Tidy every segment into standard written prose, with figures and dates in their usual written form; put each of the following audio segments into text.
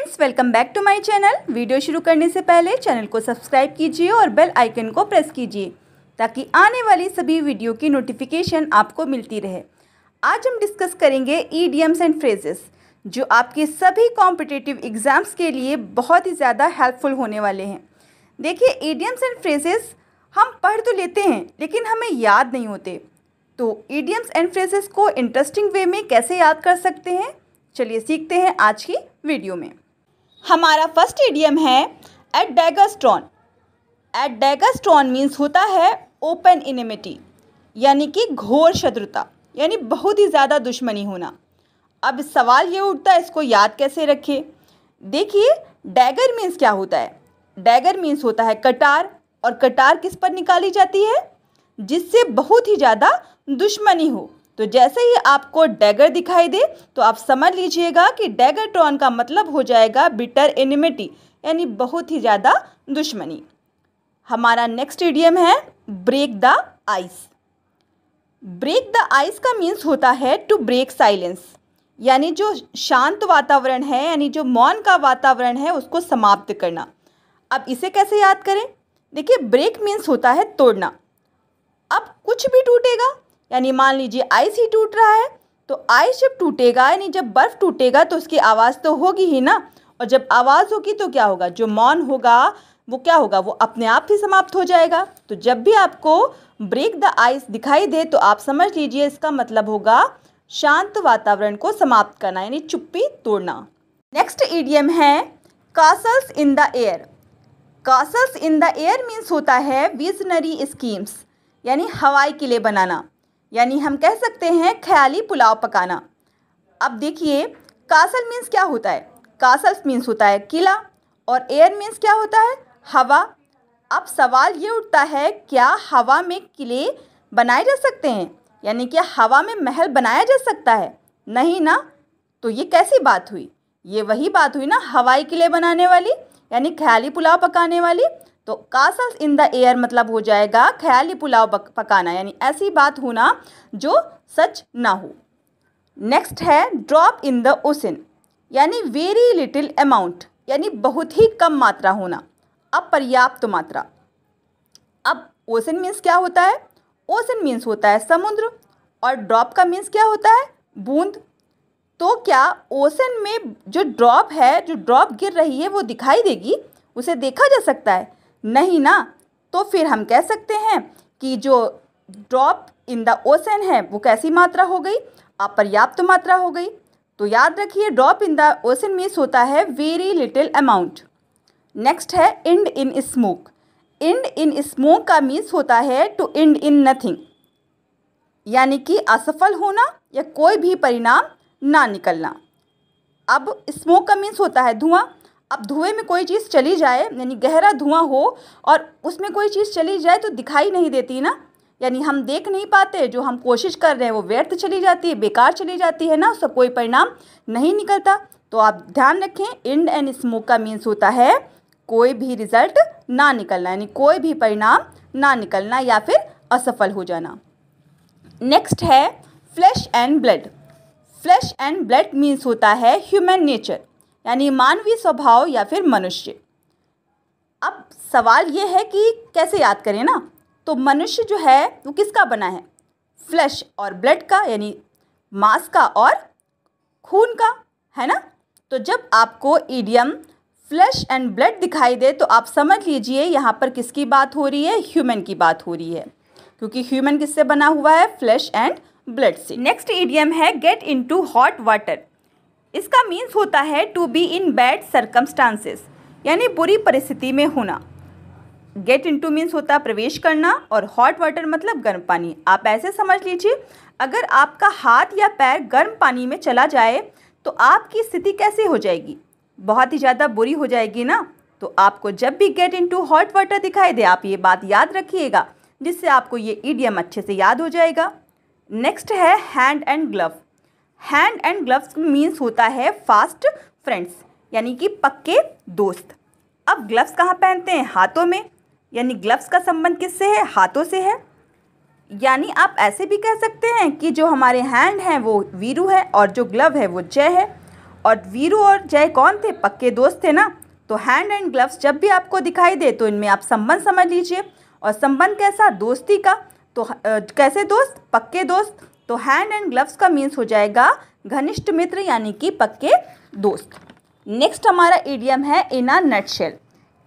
Friends, welcome back to my channel. Video शुरू करने से पहले चैनल को सब्सक्राइब कीजिए और बेल आइकन को प्रेस कीजिए ताकि आने वाली सभी वीडियो की नोटिफिकेशन आपको मिलती रहे। आज हम डिस्कस करेंगे ईडियम्स एंड फ्रेजेस जो आपके सभी कॉम्पिटिटिव एग्जाम्स के लिए बहुत ही ज़्यादा हेल्पफुल होने वाले हैं। देखिए, ईडियम्स एंड फ्रेजेस हम पढ़ तो लेते हैं लेकिन हमें याद नहीं होते, तो ईडियम्स एंड फ्रेजेस को इंटरेस्टिंग वे में कैसे याद कर सकते हैं, चलिए सीखते हैं आज की वीडियो में। हमारा फर्स्ट इडियम है एट डैगर स्टोन। एट डैगर स्टोन मीन्स होता है ओपन इनिमिटी, यानी कि घोर शत्रुता, यानी बहुत ही ज़्यादा दुश्मनी होना। अब सवाल ये उठता है, इसको याद कैसे रखें। देखिए, डैगर मीन्स क्या होता है। डैगर मीन्स होता है कटार, और कटार किस पर निकाली जाती है, जिससे बहुत ही ज़्यादा दुश्मनी हो। तो जैसे ही आपको डैगर दिखाई दे तो आप समझ लीजिएगा कि डैगर टॉन का मतलब हो जाएगा बिटर एनिमिटी, यानी बहुत ही ज़्यादा दुश्मनी। हमारा नेक्स्ट इडियम है break the ice. Break the ice का मीन्स होता है टू ब्रेक साइलेंस, यानी जो शांत वातावरण है, यानी जो मौन का वातावरण है, उसको समाप्त करना। अब इसे कैसे याद करें। देखिए, ब्रेक मीन्स होता है तोड़ना। अब कुछ भी टूटेगा, यानी मान लीजिए आइस ही टूट रहा है, तो आइस जब टूटेगा, यानी जब बर्फ़ टूटेगा तो उसकी आवाज़ तो होगी ही ना। और जब आवाज़ होगी तो क्या होगा, जो मौन होगा वो क्या होगा, वो अपने आप ही समाप्त हो जाएगा। तो जब भी आपको ब्रेक द आइस दिखाई दे तो आप समझ लीजिए इसका मतलब होगा शांत वातावरण को समाप्त करना, यानी चुप्पी तोड़ना। नेक्स्ट इडियम है castles in the air. Castles in the air means होता है विजनरी स्कीम्स, यानी हवाई किले बनाना, यानी हम कह सकते हैं ख्याली पुलाव पकाना। अब देखिए, कासल मीन्स क्या होता है। कासल्स मीन्स होता है किला, और एयर मीन्स क्या होता है, हवा। अब सवाल ये उठता है, क्या हवा में किले बनाए जा सकते हैं, यानी क्या हवा में महल बनाया जा सकता है। नहीं ना। तो ये कैसी बात हुई, ये वही बात हुई ना हवाई किले बनाने वाली, यानी ख्याली पुलाव पकाने वाली। तो कासल्स इन द एयर मतलब हो जाएगा ख्याली पुलाव पकाना, यानी ऐसी बात होना जो सच ना हो। नेक्स्ट है ड्रॉप इन द ओशन, यानी वेरी लिटिल अमाउंट, यानी बहुत ही कम मात्रा होना, अपर्याप्त मात्रा। अब ओशन मीन्स क्या होता है। ओशन मीन्स होता है समुद्र, और ड्रॉप का मीन्स क्या होता है, बूंद। तो क्या ओशन में जो ड्रॉप है, जो ड्रॉप गिर रही है, वो दिखाई देगी, उसे देखा जा सकता है। नहीं ना। तो फिर हम कह सकते हैं कि जो ड्रॉप इन द ओशन है वो कैसी मात्रा हो गई, अपर्याप्त मात्रा हो गई। तो याद रखिए, drop in the ocean means होता है वेरी लिटिल अमाउंट। नेक्स्ट है and in smoke. And in smoke का मीन्स होता है टू एंड इन नथिंग, यानी कि असफल होना या कोई भी परिणाम ना निकलना। अब स्मोक का मीन्स होता है धुआं। अब धुएं में कोई चीज़ चली जाए, यानी गहरा धुआं हो और उसमें कोई चीज़ चली जाए तो दिखाई नहीं देती ना, यानी हम देख नहीं पाते, जो हम कोशिश कर रहे हैं वो व्यर्थ चली जाती है, बेकार चली जाती है ना, उसका कोई परिणाम नहीं निकलता। तो आप ध्यान रखें, एंड एंड स्मोक का मीन्स होता है कोई भी रिजल्ट ना निकलना, यानी कोई भी परिणाम ना निकलना या फिर असफल हो जाना। नेक्स्ट है flesh and blood. Flash and blood means होता है ह्यूमन नेचर, यानी मानवीय स्वभाव या फिर मनुष्य। अब सवाल ये है कि कैसे याद करें ना। तो मनुष्य जो है वो किसका बना है, फ्लैश और ब्लड का, यानी मांस का और खून का, है ना। तो जब आपको इडियम फ्लैश एंड ब्लड दिखाई दे तो आप समझ लीजिए यहाँ पर किसकी बात हो रही है, ह्यूमन की बात हो रही है, क्योंकि ह्यूमन किससे बना हुआ है, फ्लैश एंड ब्लड से। नेक्स्ट इडियम है गेट इनटू हॉट वाटर। इसका मीन्स होता है to be in bad circumstances, यानी बुरी परिस्थिति में होना। गेट इनटू मीन्स होता है प्रवेश करना, और हॉट वाटर मतलब गर्म पानी। आप ऐसे समझ लीजिए, अगर आपका हाथ या पैर गर्म पानी में चला जाए तो आपकी स्थिति कैसे हो जाएगी, बहुत ही ज़्यादा बुरी हो जाएगी ना। तो आपको जब भी गेट इनटू हॉट वाटर दिखाई दे, आप ये बात याद रखिएगा, जिससे आपको ये इडियम अच्छे से याद हो जाएगा। नेक्स्ट है hand and glove. Hand and gloves means होता है फास्ट फ्रेंड्स, यानी कि पक्के दोस्त। अब ग्लव्स कहाँ पहनते हैं, हाथों में, यानी ग्लव्स का संबंध किससे है, हाथों से है। यानी आप ऐसे भी कह सकते हैं कि जो हमारे हैंड हैं वो वीरू है और जो ग्लव है वो जय है। और वीरू और जय कौन थे? पक्के दोस्त थे ना। तो हैंड एंड ग्लव्स जब भी आपको दिखाई दे तो इनमें आप संबंध समझ लीजिए। और संबंध कैसा? दोस्ती का। तो कैसे दोस्त? पक्के दोस्त। तो हैंड एंड ग्लव्स का मीन्स हो जाएगा घनिष्ठ मित्र यानी कि पक्के दोस्त। नेक्स्ट हमारा इडियम है इन a nutshell.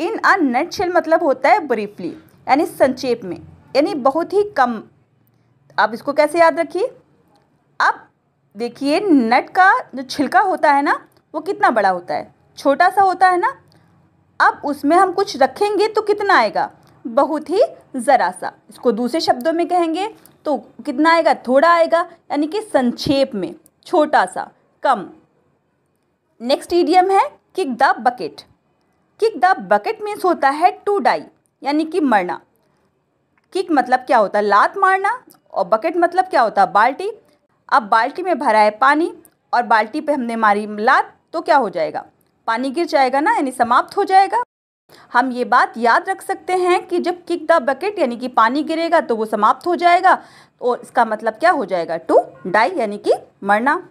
In a nutshell मतलब होता है ब्रीफली, यानी संक्षेप में, यानी बहुत ही कम। आप इसको कैसे याद रखिए? अब देखिए, नट का जो छिलका होता है ना वो कितना बड़ा होता है? छोटा सा होता है ना। अब उसमें हम कुछ रखेंगे तो कितना आएगा? बहुत ही ज़रा सा। इसको दूसरे शब्दों में कहेंगे तो कितना आएगा? थोड़ा आएगा, यानी कि संक्षेप में, छोटा सा, कम। नेक्स्ट इडियम है kick the bucket. Kick the bucket means होता है टू डाई, यानी कि मरना। किक मतलब क्या होता है? लात मारना। और बकेट मतलब क्या होता है? बाल्टी। अब बाल्टी में भरा है पानी और बाल्टी पे हमने मारी लात तो क्या हो जाएगा? पानी गिर जाएगा ना, यानी समाप्त हो जाएगा। हम ये बात याद रख सकते हैं कि जब किक द बकेट यानी कि पानी गिरेगा तो वो समाप्त हो जाएगा, और इसका मतलब क्या हो जाएगा? टू डाई, यानी कि मरना।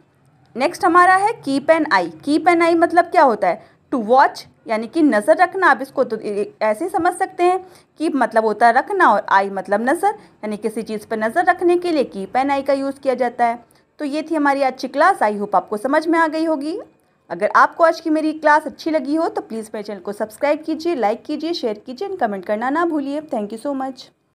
नेक्स्ट हमारा है keep an eye. Keep an eye मतलब क्या होता है? टू वॉच, यानी कि नज़र रखना। आप इसको तो ऐसे ही समझ सकते हैं। कीप मतलब होता है रखना और आई मतलब नज़र, यानी किसी चीज़ पर नज़र रखने के लिए कीप एन आई का यूज़ किया जाता है। तो ये थी हमारी आज की क्लास। आई होप आपको समझ में आ गई होगी। अगर आपको आज की मेरी क्लास अच्छी लगी हो तो प्लीज़ मेरे चैनल को सब्सक्राइब कीजिए, लाइक कीजिए, शेयर कीजिए एंड कमेंट करना ना भूलिए। Thank you so much.